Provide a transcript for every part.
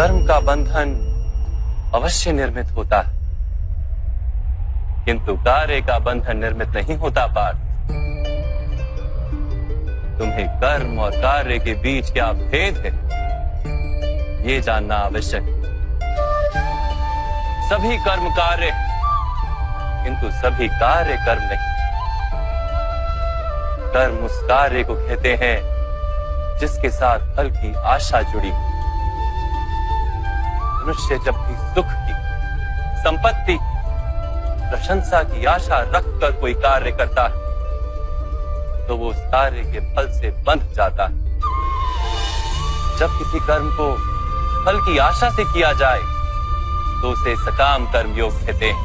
कर्म का बंधन अवश्य निर्मित होता है, किंतु कार्य का बंधन निर्मित नहीं होता पार्थ। तुम्हें कर्म और कार्य के बीच क्या भेद है, ये जानना आवश्यक है। सभी कर्म कार्य, किंतु सभी कार्य कर्म नहीं। कर्म उस कार्य को कहते हैं जिसके साथ फल की आशा जुड़ी। मनुष्य जब भी सुख की, संपत्ति, प्रशंसा की आशा रखकर कोई कार्य करता है तो वो उस कार्य के फल से बंध जाता है। जब किसी कर्म को फल की आशा से किया जाए तो उसे सकाम कर्म योग कहते हैं,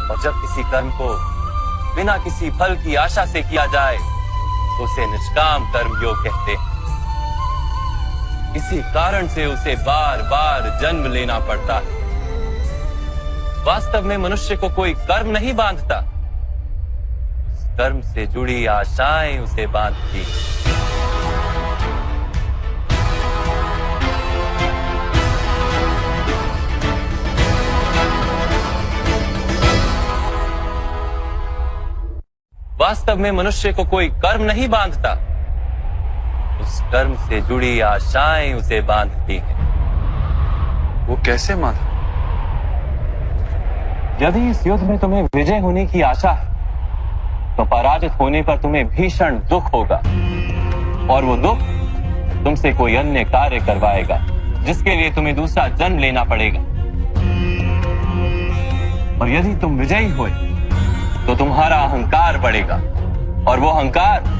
और जब किसी कर्म को बिना किसी फल की आशा से किया जाए तो उसे निष्काम कर्म योग कहते हैं। इसी कारण से उसे बार बार जन्म लेना पड़ता है। वास्तव में मनुष्य को कोई कर्म नहीं बांधता, उस कर्म से जुड़ी आशाएं उसे बांधती। वास्तव में मनुष्य को कोई कर्म नहीं बांधता, उस कर्म से जुड़ी आशाएं उसे बांधती हैं। वो कैसे माधव? यदि इस युद्ध में तुम्हें विजय होने की आशा है तो पराजित होने पर तुम्हें भीषण दुख होगा, और वो दुख तुमसे कोई अन्य कार्य करवाएगा जिसके लिए तुम्हें दूसरा जन्म लेना पड़ेगा। और यदि तुम विजयी हुए तो तुम्हारा अहंकार बढ़ेगा, और वो अहंकार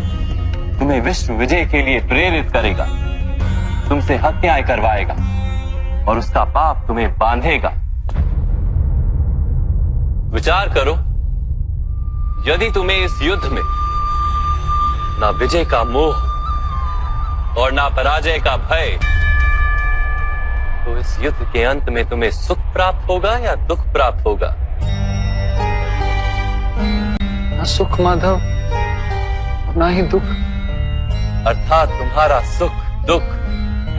तुम्हें विश्व विजय के लिए प्रेरित करेगा, तुमसे हत्याएं करवाएगा, और उसका पाप तुम्हें बांधेगा। विचार करो, यदि तुम्हें इस युद्ध में ना विजय का मोह और ना पराजय का भय, तो इस युद्ध के अंत में तुम्हें सुख प्राप्त होगा या दुख प्राप्त होगा? ना सुख माधव, ना ही दुख। अर्थात तुम्हारा सुख, दुख,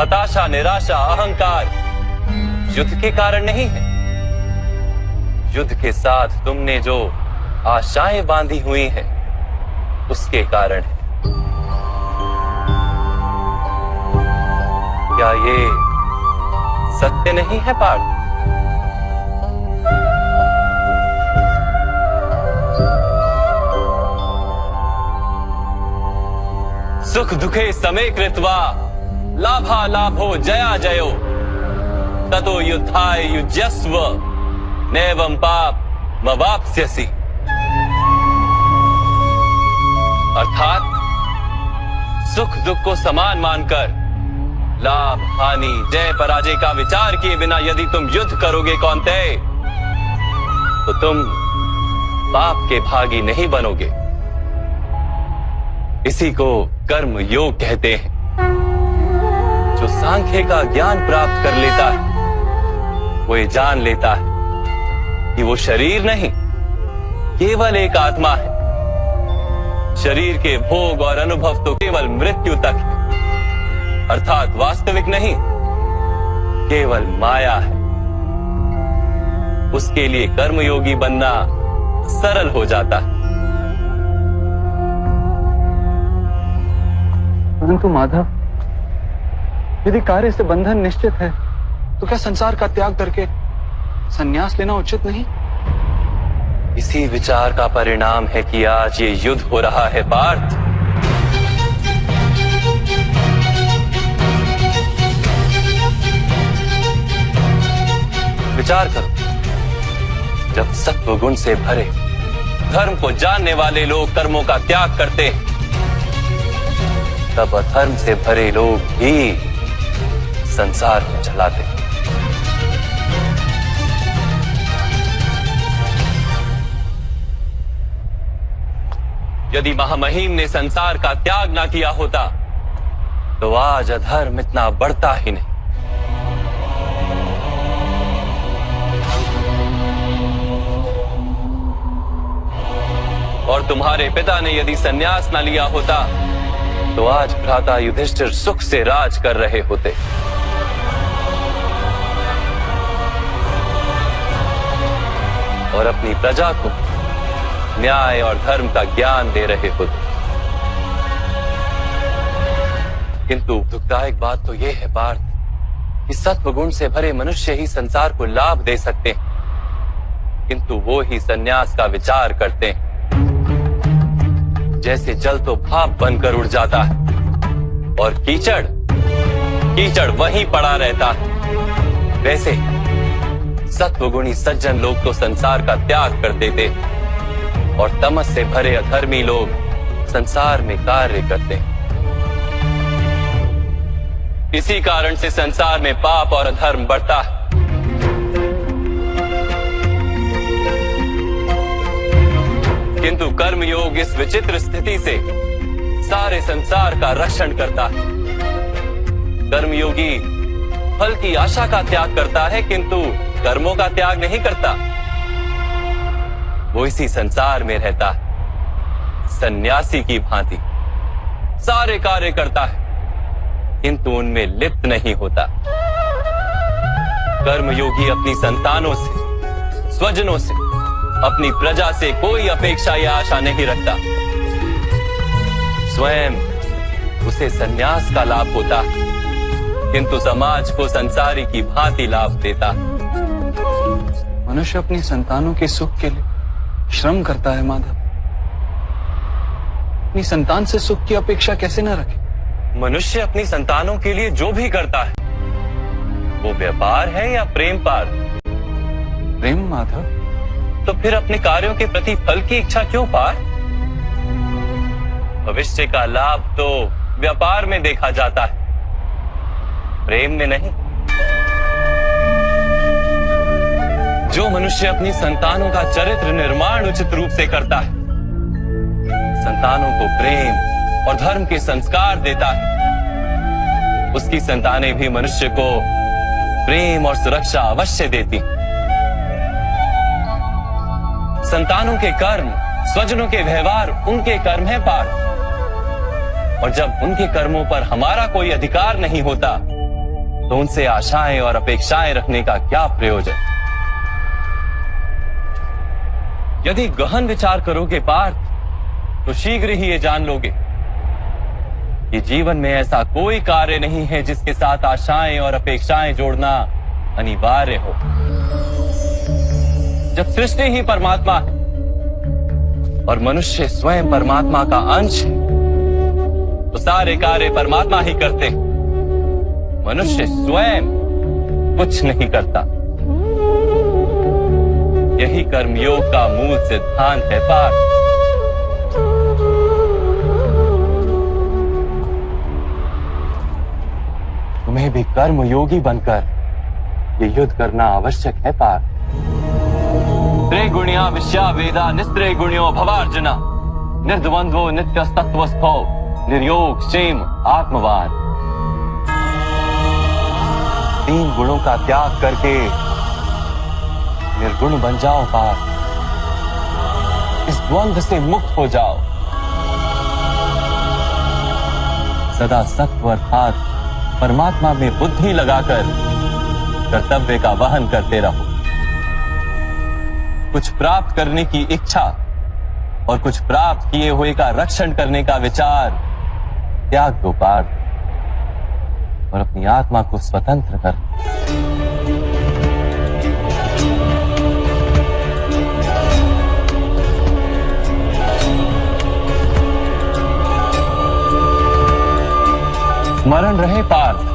हताशा, निराशा, अहंकार युद्ध के कारण नहीं है। युद्ध के साथ तुमने जो आशाएं बांधी हुई हैं, उसके कारण है। क्या ये सत्य नहीं है पार्थ? सुख दुखे समे कृत्वा लाभा लाभो जया जयो ततो युद्धाय युज्यस्व नैवं पाप मवाप्स्यसि। अर्थात सुख दुख को समान मानकर लाभ हानि जय पराजय का विचार किए बिना यदि तुम युद्ध करोगे कौन्तेय, तो तुम पाप के भागी नहीं बनोगे। इसी को कर्म योग कहते हैं। जो सांख्य का ज्ञान प्राप्त कर लेता है वो ये जान लेता है कि वो शरीर नहीं, केवल एक आत्मा है। शरीर के भोग और अनुभव तो केवल मृत्यु तक है, अर्थात वास्तविक नहीं, केवल माया है। उसके लिए कर्मयोगी बनना सरल हो जाता है। परंतु माधव, यदि कार्य से बंधन निश्चित है तो क्या संसार का त्याग करके संन्यास लेना उचित नहीं? इसी विचार का परिणाम है कि आज ये युद्ध हो रहा है पार्थ। विचार करो, जब सत्व गुण से भरे धर्म को जानने वाले लोग कर्मों का त्याग करते हैं, तब अधर्म से भरे लोग भी संसार को चलाते हैं। यदि महामहिम ने संसार का त्याग ना किया होता तो आज अधर्म इतना बढ़ता ही नहीं। और तुम्हारे पिता ने यदि संन्यास ना लिया होता तो आज भ्राता युधिष्ठिर सुख से राज कर रहे होते। और अपनी प्रजा को न्याय और धर्म का ज्ञान दे रहे हो। किंतु दुखदायक बात तो यह है पार्थ कि सत्वगुण से भरे मनुष्य ही संसार को लाभ दे सकते हैं, किंतु वो ही संन्यास का विचार करते हैं। जैसे जल तो भाप बनकर उड़ जाता है और कीचड़ कीचड़ वहीं पड़ा रहता है, वैसे सत्वगुणी सज्जन लोग तो संसार का त्याग कर देते और तमस से भरे अधर्मी लोग संसार में कार्य करते हैं। इसी कारण से संसार में पाप और अधर्म बढ़ता है। किंतु कर्मयोग इस विचित्र स्थिति से सारे संसार का रक्षण करता है। कर्मयोगी फल की आशा का त्याग करता है, किंतु कर्मों का त्याग नहीं करता। वो इसी संसार में रहता है, सन्यासी की भांति सारे कार्य करता है, किंतु उनमें लिप्त नहीं होता। कर्मयोगी अपनी संतानों से, स्वजनों से, अपनी प्रजा से कोई अपेक्षा या आशा नहीं रखता। स्वयं उसे संन्यास का लाभ होता, किंतु समाज को संसारी की भांति लाभ देता। मनुष्य अपनी संतानों के सुख के लिए श्रम करता है माधव। अपनी संतान से सुख की अपेक्षा कैसे न रखे? मनुष्य अपनी संतानों के लिए जो भी करता है वो व्यापार है या प्रेम पार? प्रेम माधव। तो फिर अपने कार्यों के प्रति फल की इच्छा क्यों पार? भविष्य का लाभ तो व्यापार में देखा जाता है, प्रेम में नहीं। जो मनुष्य अपनी संतानों का चरित्र निर्माण उचित रूप से करता है, संतानों को प्रेम और धर्म के संस्कार देता है, उसकी संतानें भी मनुष्य को प्रेम और सुरक्षा अवश्य देती। संतानों के कर्म, स्वजनों के व्यवहार उनके कर्म है पार, और जब उनके कर्मों पर हमारा कोई अधिकार नहीं होता तो उनसे आशाएं और अपेक्षाएं रखने का क्या प्रयोजन? यदि गहन विचार करोगे पार्थ तो शीघ्र ही ये जान लोगे कि जीवन में ऐसा कोई कार्य नहीं है जिसके साथ आशाएं और अपेक्षाएं जोड़ना अनिवार्य हो। जब सृष्टि ही परमात्मा है और मनुष्य स्वयं परमात्मा का अंश है तो सारे कार्य परमात्मा ही करते हैं, मनुष्य स्वयं कुछ नहीं करता। यही कर्मयोग का मूल सिद्धांत है पार्थ। तुम्हें भी कर्मयोगी बनकर ये युद्ध करना आवश्यक है पार्थ। त्रिगुणिया विश्या वेदा निस्त्रिगुण्यो भवार्जुना निर्द्वंद्वो नित्यस्तत्वस्थो निर्योग क्षेम आत्मवान। 3 गुणों का त्याग करके निर्गुण बन जाओ पार्थ। इस द्वंद्व से मुक्त हो जाओ। सदा सत्व अर्थात परमात्मा में बुद्धि लगाकर कर्तव्य का वहन करते रहो। कुछ प्राप्त करने की इच्छा और कुछ प्राप्त किए हुए का रक्षण करने का विचार त्याग दो पार्थ, और अपनी आत्मा को स्वतंत्र कर। स्मरण रहे पार्थ,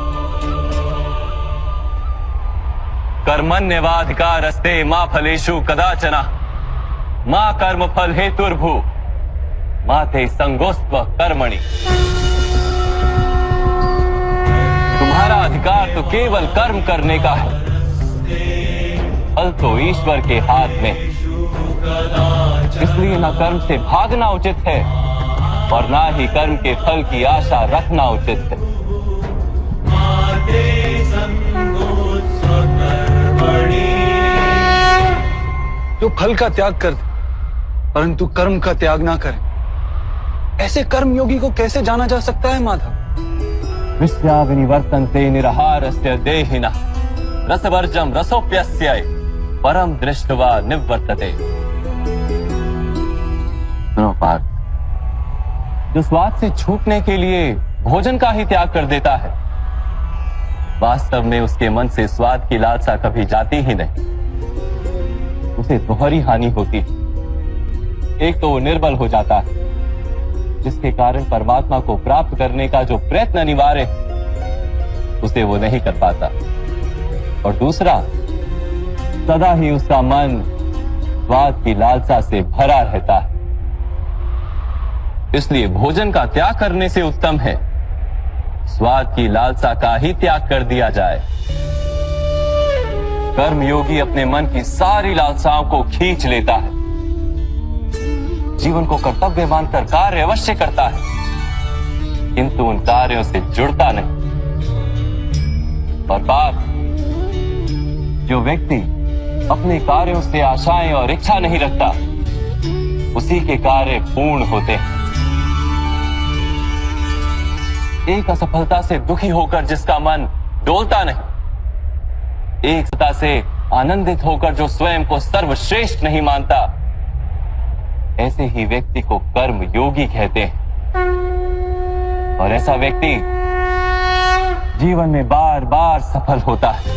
कर्मण्यवाधिकारस्ते मा फलेषु कदाचन मा कर्म फल हेतुर्भु मा ते संगोस्त्व कर्मणि। तुम्हारा अधिकार तो केवल कर्म करने का है, फल तो ईश्वर के हाथ में। इसलिए न कर्म से भागना उचित है और ना ही कर्म के फल की आशा रखना उचित है। जो फल का त्याग कर दे परंतु कर्म का त्याग ना करे, ऐसे कर्म योगी को कैसे जाना जा सकता है माधव? विश्या विनिवर्तन्ते निराहारस्य देहिनः रसवर्जम रसोप्यस्य परम दृष्टवा निवर्तते। सुनो पार्थ, जो स्वाद से छूटने के लिए भोजन का ही त्याग कर देता है, वास्तव में उसके मन से स्वाद की लालसा कभी जाती ही नहीं। उसे दोहरी हानि होती है। एक तो वो निर्बल हो जाता है, जिसके कारण परमात्मा को प्राप्त करने का जो प्रयत्न अनिवार्य है उसे वो नहीं कर पाता, और दूसरा, सदा ही उसका मन स्वाद की लालसा से भरा रहता है। इसलिए भोजन का त्याग करने से उत्तम है स्वाद की लालसा का ही त्याग कर दिया जाए। कर्मयोगी अपने मन की सारी लालसाओं को खींच लेता है, जीवन को कर्तव्य मानकर कार्य अवश्य करता है, किंतु उन कार्यों से जुड़ता नहीं। और पाप, जो व्यक्ति अपने कार्यों से आशाएं और इच्छा नहीं रखता, उसी के कार्य पूर्ण होते हैं। एक असफलता से दुखी होकर जिसका मन डोलता नहीं, एक सत्ता से आनंदित होकर जो स्वयं को सर्वश्रेष्ठ नहीं मानता, ऐसे ही व्यक्ति को कर्म योगी कहते हैं। और ऐसा व्यक्ति जीवन में बार बार सफल होता है।